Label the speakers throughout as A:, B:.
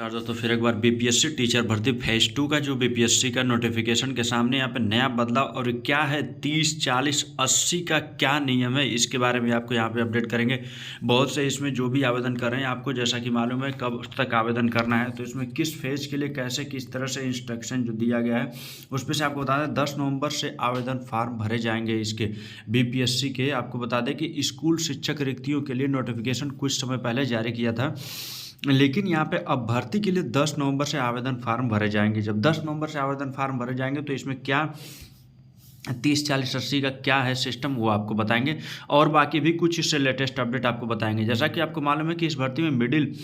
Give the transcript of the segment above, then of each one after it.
A: दोस्तों फिर एक बार बीपीएससी टीचर भर्ती फेज 2 का जो बीपीएससी का नोटिफिकेशन के सामने यहाँ पे नया बदलाव और क्या है 30, 40, 80 का क्या नियम है इसके बारे में आपको यहाँ पे अपडेट करेंगे। बहुत से इसमें जो भी आवेदन कर रहे हैं आपको जैसा कि मालूम है कब तक आवेदन करना है, तो इसमें किस फेज के लिए कैसे किस तरह से इंस्ट्रक्शन जो दिया गया है उस पर से आपको बता दें 10 नवंबर से आवेदन फार्म भरे जाएंगे इसके बीपीएससी के। आपको बता दें कि स्कूल शिक्षक रिक्तियों के लिए नोटिफिकेशन कुछ समय पहले जारी किया था, लेकिन यहाँ पे अब भर्ती के लिए 10 नवंबर से आवेदन फार्म भरे जाएंगे। जब 10 नवंबर से आवेदन फार्म भरे जाएंगे तो इसमें क्या 30, 40, 80 का क्या है सिस्टम वो आपको बताएंगे और बाकी भी कुछ इससे लेटेस्ट अपडेट आपको बताएंगे। जैसा कि आपको मालूम है कि इस भर्ती में मिडिल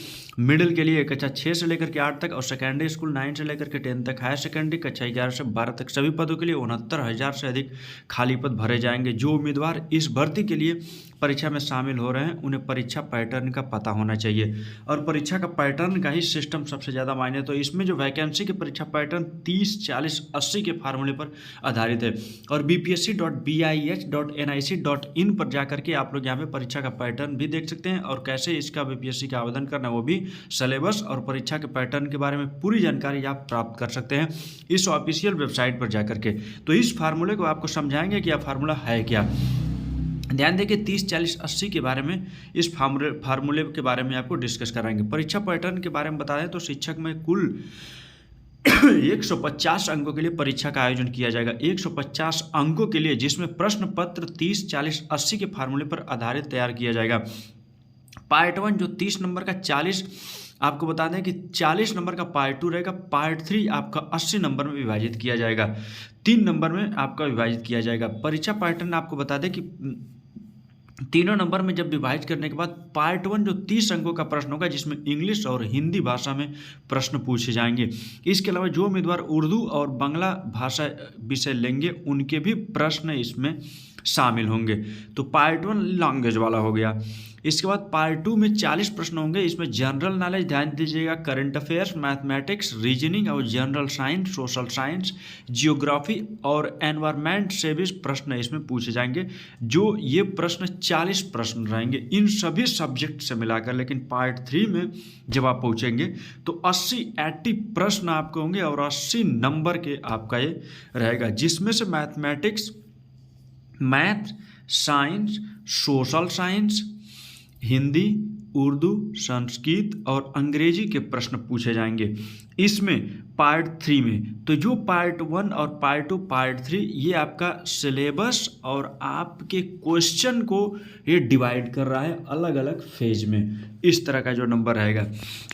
A: के लिए कक्षा 6 से लेकर के 8 तक और सेकेंडरी स्कूल 9 से लेकर के 10 तक, हायर सेकेंडरी कक्षा 11 से 12 तक सभी पदों के लिए 69,000 से अधिक खाली पद भरे जाएंगे। जो उम्मीदवार इस भर्ती के लिए परीक्षा में शामिल हो रहे हैं उन्हें परीक्षा पैटर्न का पता होना चाहिए और परीक्षा का पैटर्न का ही सिस्टम सबसे ज़्यादा मायने। तो इसमें जो वैकेंसी के परीक्षा पैटर्न 30, 40, 80 के फार्मूले पर आधारित है और bpsc.bih.nic.in पर जाकर के आप लोग यहाँ पे परीक्षा का पैटर्न भी देख सकते हैं और कैसे इसका बीपीएससी का आवेदन करना है वो भी सिलेबस और परीक्षा के पैटर्न के बारे में पूरी जानकारी आप प्राप्त कर सकते हैं इस ऑफिशियल वेबसाइट पर जाकर के। तो इस फार्मूले को आपको समझाएंगे कि यह फार्मूला है क्या। ध्यान दें कि 30, 40, 80 के बारे में इस फार्मूले के बारे में आपको डिस्कस कराएंगे। परीक्षा पैटर्न के बारे में बता दें तो शिक्षक में कुल 150 अंकों के लिए परीक्षा का आयोजन किया जाएगा। 150 अंकों के लिए जिसमें प्रश्न पत्र 30, 40, 80 के फार्मूले पर आधारित तैयार किया जाएगा। पार्ट 1 जो 30 नंबर का 40 आपको बता दें कि 40 नंबर का पार्ट 2 रहेगा। पार्ट 3 आपका 80 नंबर में विभाजित किया जाएगा, 3 नंबर में आपका विभाजित किया जाएगा। परीक्षा पैटर्न आपको बता दें कि तीनों नंबर में जब विभाजित करने के बाद पार्ट 1 जो 30 अंकों का प्रश्न होगा जिसमें इंग्लिश और हिंदी भाषा में प्रश्न पूछे जाएंगे। इसके अलावा जो उम्मीदवार उर्दू और बांग्ला भाषा विषय लेंगे उनके भी प्रश्न इसमें शामिल होंगे। तो पार्ट 1 लैंग्वेज वाला हो गया। इसके बाद पार्ट 2 में 40 प्रश्न होंगे। इसमें जनरल नॉलेज ध्यान दीजिएगा, करंट अफेयर्स, मैथमेटिक्स, रीजनिंग और general science, social science, geography और एनवायरनमेंट से भी प्रश्न इसमें पूछे जाएंगे। जो ये प्रश्न 40 प्रश्न रहेंगे इन सभी सब्जेक्ट से मिलाकर, लेकिन पार्ट 3 में जब आप पहुँचेंगे तो 80 प्रश्न आपके होंगे और 80 नंबर के आपका ये रहेगा, जिसमें से mathematics, math, science, social science, Hindi, Urdu, Sanskrit और अंग्रेजी के प्रश्न पूछे जाएंगे इसमें पार्ट 3 में। तो जो पार्ट 1 और पार्ट 2, पार्ट 3 ये आपका सिलेबस और आपके क्वेश्चन को ये डिवाइड कर रहा है अलग अलग फेज में, इस तरह का जो नंबर रहेगा।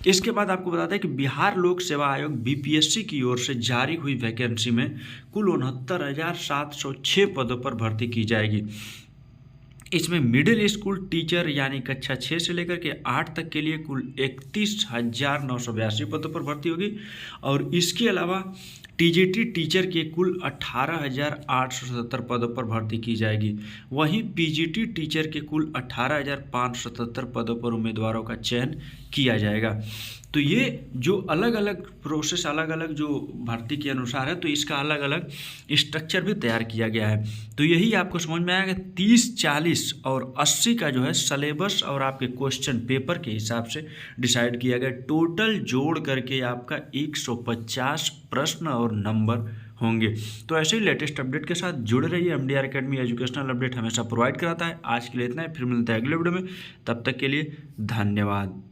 A: इसके बाद आपको बता दें कि बिहार लोक सेवा आयोग बीपीएससी की ओर से जारी हुई वैकेंसी में कुल 69,706 पदों पर भर्ती की जाएगी। इसमें मिडिल स्कूल टीचर यानी कक्षा 6 से लेकर के 8 तक के लिए कुल 31,982 पदों पर भर्ती होगी और इसके अलावा टीजीटी टीचर के कुल 18,877 पदों पर भर्ती की जाएगी। वहीं पीजीटी टीचर के कुल 18,577 पदों पर उम्मीदवारों का चयन किया जाएगा। तो ये जो अलग अलग प्रोसेस अलग अलग जो भर्ती के अनुसार है तो इसका अलग अलग स्ट्रक्चर भी तैयार किया गया है। तो यही आपको समझ में आएगा 30, 40 और 80 का जो है सिलेबस और आपके क्वेश्चन पेपर के हिसाब से डिसाइड किया गया। टोटल जोड़ करके आपका 150 प्रश्न और नंबर होंगे। तो ऐसे ही लेटेस्ट अपडेट के साथ जुड़े रहिए। एमडीआर एकेडमी एजुकेशनल अपडेट हमेशा प्रोवाइड कराता है। आज के लिए इतना है, फिर मिलते हैं अगले वीडियो में। तब तक के लिए धन्यवाद।